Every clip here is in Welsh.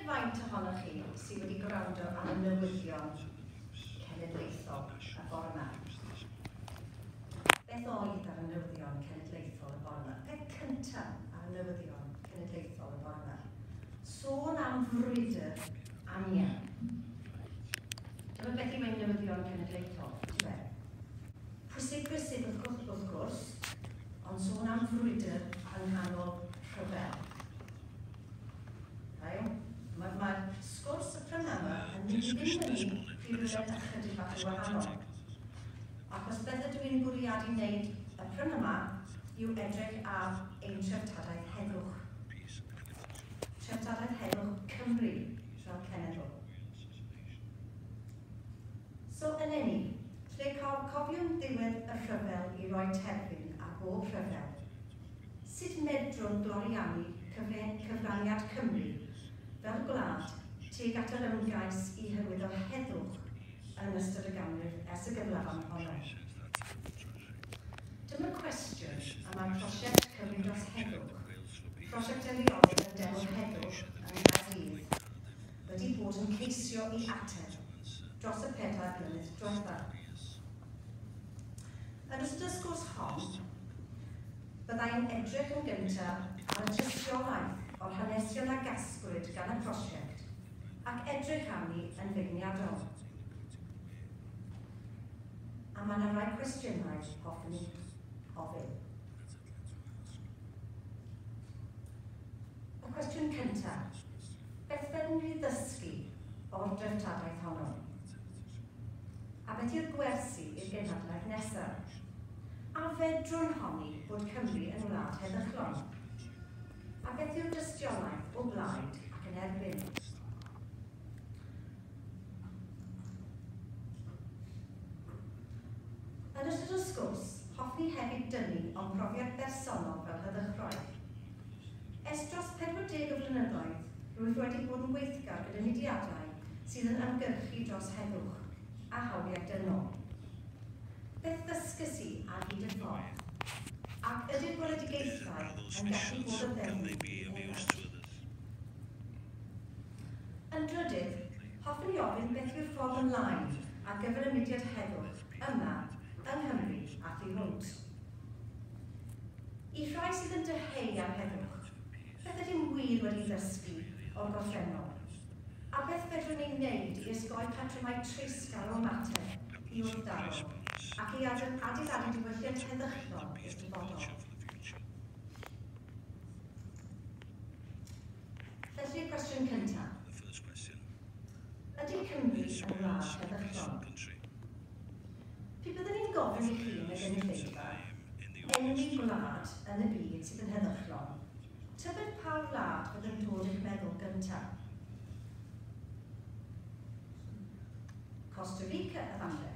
faint ohonoch chi sydd wedi gwrando am y newyddion cenedlaethol y bore yma. Beth oedd ar y newyddion cenedlaethol y bore yma? Beth cyntaf ar y newyddion cenedlaethol y bore yma? Sôn am frwydr anian. Dyma beth i mewn newyddion cenedlaethol, pwysig wrth gwrs, ond sôn am frwydr yng nghanol rhyfel. Mae'r sgwrs y prynu yma yn mynd i fynd fyny pryd ychydig bach yn wahanol. Ac os beth ydw i'n bwriadu wneud y prynu yma yw edrych ar ein treftadaeth heddwch. Treftadaeth heddwch Cymru fel cenedl. So yn enni, lle cofiwn ddiwedd y rhyfel i roi terfyn ar bob rhyfel, sut medrwn gloriannu cyfraniad Cymru fel gwlad tuag at yr ymgais i hyrwyddo heddwch yn ystod y ganrif ers y gyflafan honno. Dyma cwestiwn am ein prosiect Cymru dros heddwch, prosiect erioed yn deml heddwch yn Caerdydd, wedi bod yn ceisio i ateb dros y 4 blynedd diwethaf. Yn ystod y sgwrs hon, byddai'n edrych yn gyntaf ar y tystiolaeth o'r hanesion a gasgwyd gan y prosiect ac edrych arni yn feirniadol. A mae yna rai cwestiynau hoffwn i ofyn. Y cwestiwn cyntaf, beth feddwn ni ddysgu o'r dreftadaeth honno? A beth yw'r gwersi i'r genhedlaeth nesaf? A fedrwn honni bod Cymru yn wlad heddychlon? A beth yw'r dystiolaeth o blaid ac yn erbyn? Yn ystod y sgwrs, hoffwn i hefyd dynnu o'n profiad bersonol fel heddychroedd. Dros 40 o flynyddoedd, rwyf wedi bod yn weithgar gyda mudiadau sydd yn ymgyrchu dros heddwch a hawliau dynol. Beth ddysgus i ar hyd y ffordd? Ac ydy'r gweledigaethau yn gallu bod yn ddefnydd? Yn drydydd, hoffwn i ofyn beth yw'r ffordd ymlaen ar gyfer y mudiad heddwch yma yng Nghymru ac i hwnt. I rhai sydd yn dyheu am heddwch, beth ydym wir wedi ddysgu o'r gorffennol? A beth fedrwn ni'n wneud i ysgoi patrymau treisgar o mater i wrthdaro ac i adeiladu diwylliant heddychlon i'r dyfodol. Felly cwestiwn cyntaf. Ydy Cymru yn wlad heddychlon? Pe byddwn ni'n gofyn i chi yn y gynulleidfa, enwi gwlad yn y byd sydd yn heddychlon, tybed pa wlad fydd yn dod i'ch meddwl gyntaf? Costa Rica efallai.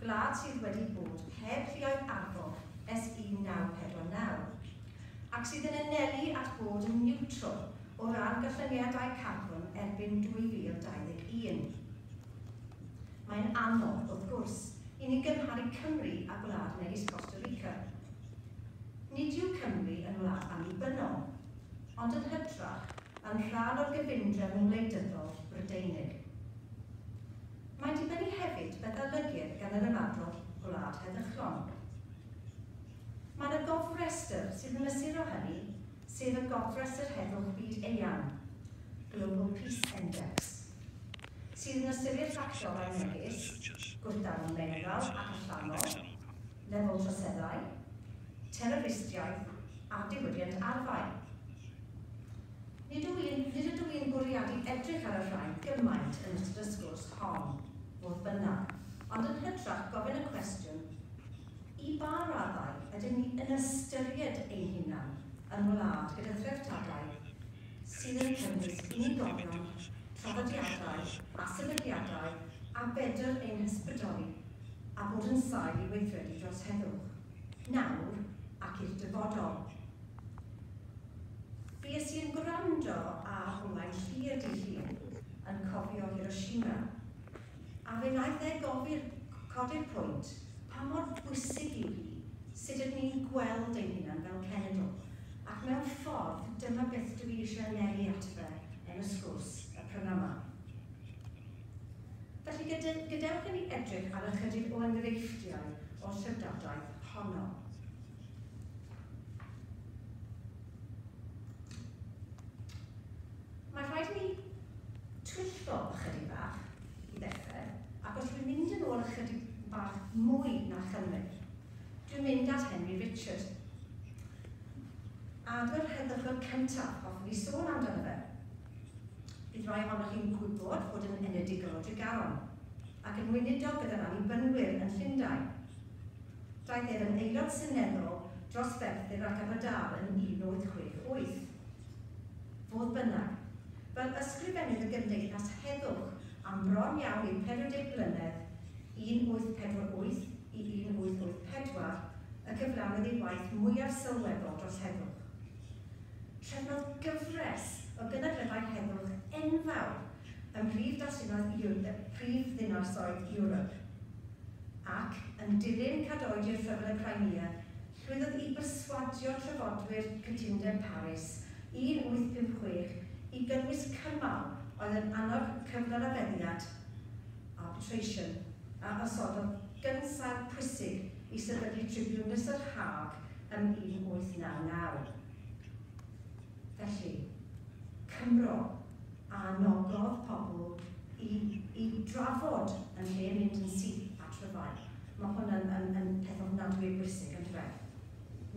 Gwlad sydd wedi bod heb ffïoedd arfor ers 1949 ac sydd yn anelu at bod yn niwtral o ran gyllyniadau carbon erbyn 2021. Mae'n anodd, wrth gwrs, i ni gymharu Cymru a gwlad megis Costa Rica. Nid yw Cymru yn wlad annibynnol, ond yn hytrach yn rhan o'r gyfundrefn wleidyddol Brydeinig. Mae'n dibynnu hefyd beth olygir gan yr ymadrodd gwlad heddychlon. Mae'n y gofrestr sydd yn mesur o hynny, sef y gofrestr heddwch byd eang, Global Peace Index, sydd yn ystyried ffactorau megis, gwrthdaro mewnol ac allanol, lefel troseddau, terroristiaeth a diwydiant arfau. Nid ydw i'n bwriadu edrych ar y rhain gymaint yn ystod y sgwrs hon, fodd bynnag, ond yn hytrach gofyn y cwestiwn, i ba raddau ydym ni yn ystyried ein hunan yn wlad gyda threftadau sydd yn cynnwys unigolion, traddodiadau a sefydliadau a bedr ein hysbrydoli a bod yn sail i weithredu dros heddwch, nawr ac i'r dyfodol. Bues i'n gwrando a hwnnau'n llir di llun yn cofio Hiroshima, a fe wnaeth codi'r pwynt pa mor bwysig yw hi sut ydyn ni'n gweld ein hunan fel cenedl, ac mewn ffordd dyma beth dwi eisiau anelu ato fe yn y sgwrs y prynawn yma. Felly gadewch i ni edrych ar ychydig o enghreifftiau o llyfrgadaeth honno. Mae rhaid i ni twyllo ychydig bach i ddechrau, ac os dwi'n mynd yn ôl ychydig bach mwy na chymryd, dwi'n mynd at Henry Richard. Adfer Heddwch cyntaf, hoffwn i sôn amdano fe. Bydd rai ohonoch chi'n gwybod fod yn enedigol o Tregaron, ac yn weinidog gyda'r annibynwyr yn Llundain. Daeth ef yn aelod seneddol dros Ferthyr ac Aberdâr yn 1868. Fodd bynnag, fel ysgrifennydd y gymdeithas Heddwch am bron iawn i 40 blynedd, 1848 i 1884, y cyflawnodd ei waith mwyaf sylweddol dros Heddwch. Trefnodd gyfres o gynadleddau Heddwch enfawr ym prif ddinasoedd Ewrop, ac yn dilyn cadoedi'r Rhyfel y Crimea, llwyddodd i berswadio trafodwyr cytundeb Harries 1856 i gynnwys cymal oedd yn annog cyflawfeddiad arbitration a osododd gynsail pwysig i sefydlu Tribunus yr Hague ym 1899. Felly, Cymro a nogodd pobl i drafod yn lle mynd yn syth at rhyfau. Mae hwn yn peth ofnadwy bwysig yn dweud.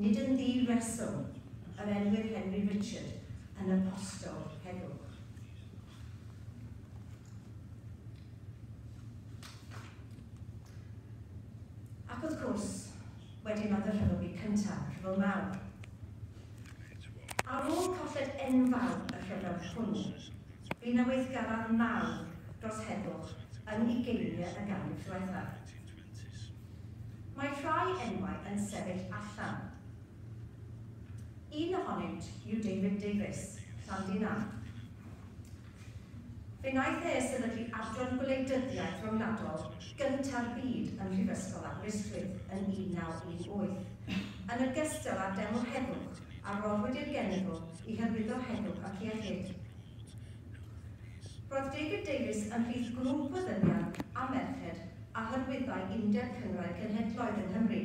Nid yn ddi-reswm yr enwyd Henry Richard yn apostol Heddwch. Ac wrth gwrs, wedyn oedd y rhyfel byd cyntaf, rhyfel mawr. Ar ôl colled enfawr y rhyfel hwnnw, bu na weithgaredd mawr dros Heddwch yn ugeiniau y ganrif diwethaf. Mae rhai enwau yn sefyll allan. Un ohonynt yw David Davies, Llandinam. Fe wnaeth e sefydlu adran gwleidyddiaeth rhyngwladol gyntaf byd yn Mhrifysgol Aberystwyth yn 1918, yn ogystal â deml Heddwch a roddwyd i'r genedl i hyrwyddo Heddwch ac iechyd. Roedd David Davies yn rhif grŵp o ddynion a merched a hyrwyddau Undeb Cyngor Cenhedloedd yng Nghymru,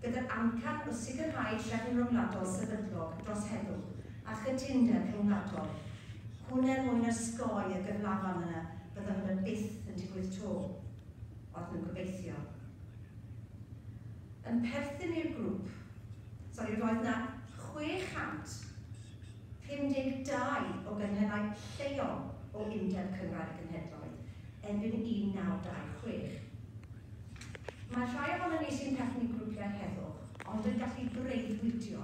gyda'r amcan o sicrhau trefn rhyngwladol sefydlog dros Heddwch a chytundeb rhyngwladol. Hwnna'n mwyn ysgoi y gyflafan yna bydda hwnna byth yn digwydd to, oedd nhw'n gobeithio. Yn perthyn i'r grŵp, roedd yna 652 o gynhennau lleol o Undeb Cyngor Cenhedloedd, erbyn 1926. Mae rhai ohono ni sy'n perthyn i grwpiau heddwch, ond yn gallu breuddwydio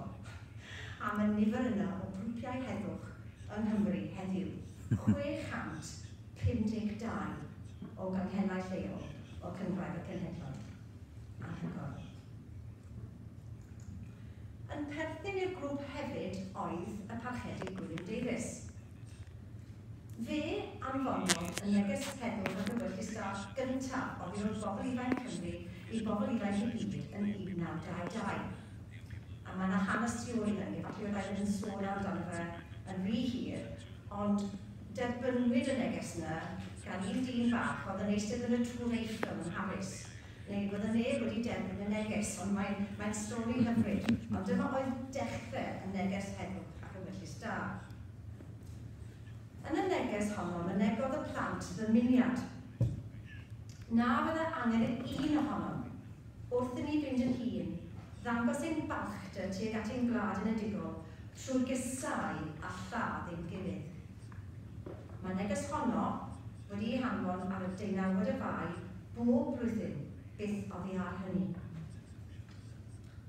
am y nifer yna o grwpiau heddwch yng Nghymru heddiw. 652 o gynhennau lleol o Cyngor Cenhedloedd. Anhygoel. Yn perthyn i'r grŵp hefyd oedd y parchedig William Davies. Fe anfoniodd y neges Heddwch ar gyfer staff gyntaf o ddod bobl ifanc Cymru i bobl ifanc y byd yn 1922. A mae yna hanes tu ôl i hynny, falle oedd yn sôn amdano fe yn rhy hir, ond derbynwyd y neges yna gan un dyn bach oedd yn eistedd yn y trwr Eisteddfod yn Harries. Neu bydd y neb wedi derbyn y neges, ond mae'n stori hyfryd. Ond dyma oedd dechrau y neges Heddwch ac yn wyllus da. Yn y neges honno, mynegodd y plant ddymuniad. Na fydde angen un ohonom, wrth i ni fynd yn hun, ddangos ein balchder tuag at ein gwlad unedigol trwy gysau a lladd ein gilydd. Mae neges honno wedi ei hanfon ar y 19 y Fai bob blwyddyn beth oddi ar hynny.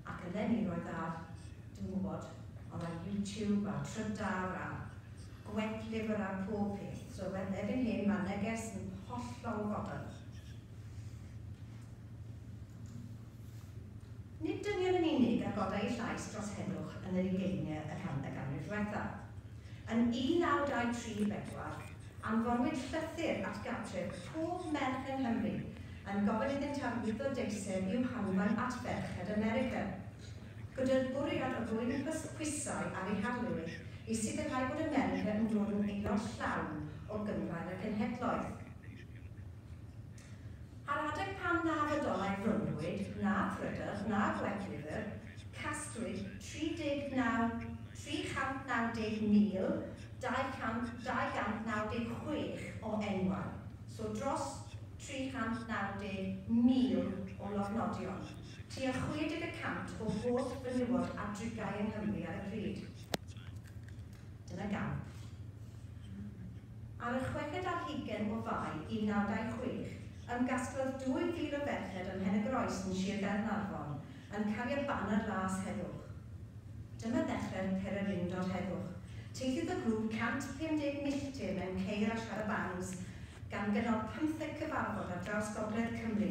Ac eleni roedd ar, dwi'n gwybod, oedd ar YouTube a trydar a gwetlifr ar pob peth. So erbyn hyn mae neges yn hollol fodern. Nid dynion yn unig a godau ei llais dros Heddwch yn yr ugeiniau y ganrif diwethaf. Yn 1923-24, anfonwyd llythyr at gartref pob merch yng Nghymru yn gofyn iddynt arwyddo deiseb i'w hanfon at ferched America, gyda'r bwriad o rwy'n pwysau ar ei harlwyr i sicrhau bod America yn dod yn aelod llawn o gynghrair y cenhedloedd. Ar adeg pan na fodolau frynwyd, na Prydain, na Gwledydd, casglwyd 390,296 o enwau, so dros 390,000 o lofnodion, tua 60% o holl fenywod a drigau yng Nghymru ar y pryd. Dyna gamp. Ar y 6 ar 20 o Fai 1926, ymgasglodd 2,000 o ferched yn Heddwch yn Sir Gaernarfon yn cario banner ras Heddwch. Dyma ddechrau'r pererindod Heddwch. Teithiodd y grŵp 150 milltir mewn ceir a siarabangs gan gynnal 15 cyfarfod ar draws gogledd Cymru,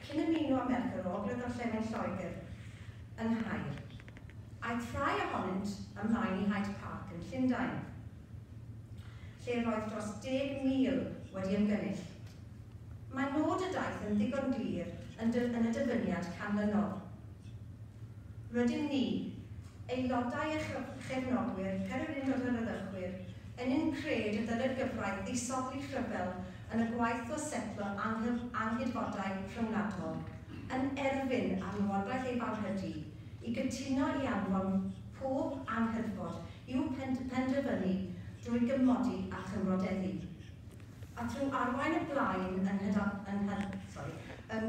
cyn ymuno â merched o ogledd orllewin Lloegr yn Hair. Aeth rhai ohonynt ymlaen i Hyde Park yn Llundain, lle roedd dros 10,000 wedi ymgynnull. Mae nod y daith yn ddigon glir yn y dyfyniad canlynol. Rydym ni, aelodau a chefnogwyr, pererindod yr Heddwchwyr, yn un cred y dylai'r gyfraith ddisodli rhyfel yn y gwaith o setlo anghydfodau rhyngwladol, yn erbyn ar lywodraeth ei barhydu i gytuno i anfon pob anghydfod i'w penderfynu drwy gymodi a chymrodeddu. A trwy arwain y blaen yng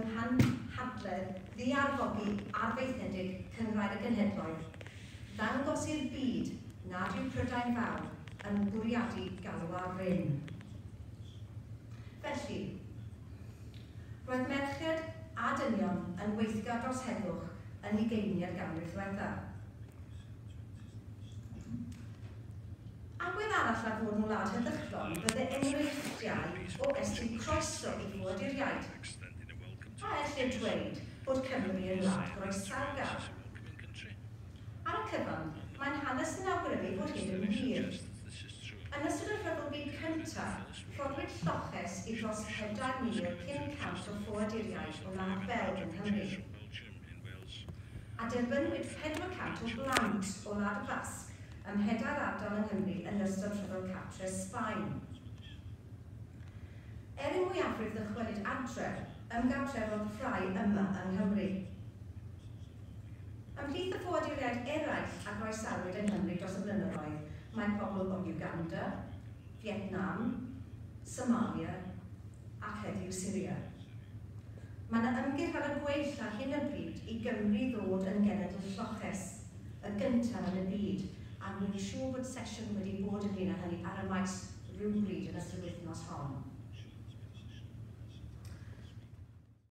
nghanhadledd ddiarfogi arfaethedig cynghrair y genhedloedd, ddangos i'r byd nad yw Prydain Fawr yn bwriadu galw ar ryn. Felly, roedd merched a dynion yn weithgar dros Heddwch yn ugeiniau'r ganrif ddiwethaf. Agwedd arall ar fod yn wlad heddychlon bydde enghreifftiau o estyn croeso i fwyduriaid. A ellir dweud bod Cymru yn wlad groesawgar. Ar y cyfan, mae'n hanes yn awgrymu bod hyn yn wir. Yn ystod y Rhyfel Byd cyntaf, rhodwyd lloches i dros 4,500 o fwyduriaid o wlad Belg yng Nghymru. A derbynwyd 400 o blant o wlad y Basg ym Mhedair ardal yng Nghymru yn ystod Rhyfel Cartre Sbaen. Er yng mwyafrif ddychwelyd adref, ymgartrefodd rhai yma yng Nghymru. Ymhlith y fwyduriaid eraill a groesawyd yng Nghymru dros y blynyddoedd, mae pobl o Uganda, Vietnam, Somalia ac heddiw Syria. Mae yna ymgyrch ar y gweill ar hyn o bryd i Gymru ddod yn genedl lloches, y gyntaf yn y byd, a dwi'n siŵr bod sesiwn wedi bod ynglyn â hynny ar y maes rhywbryd yn ystod wythnos hon.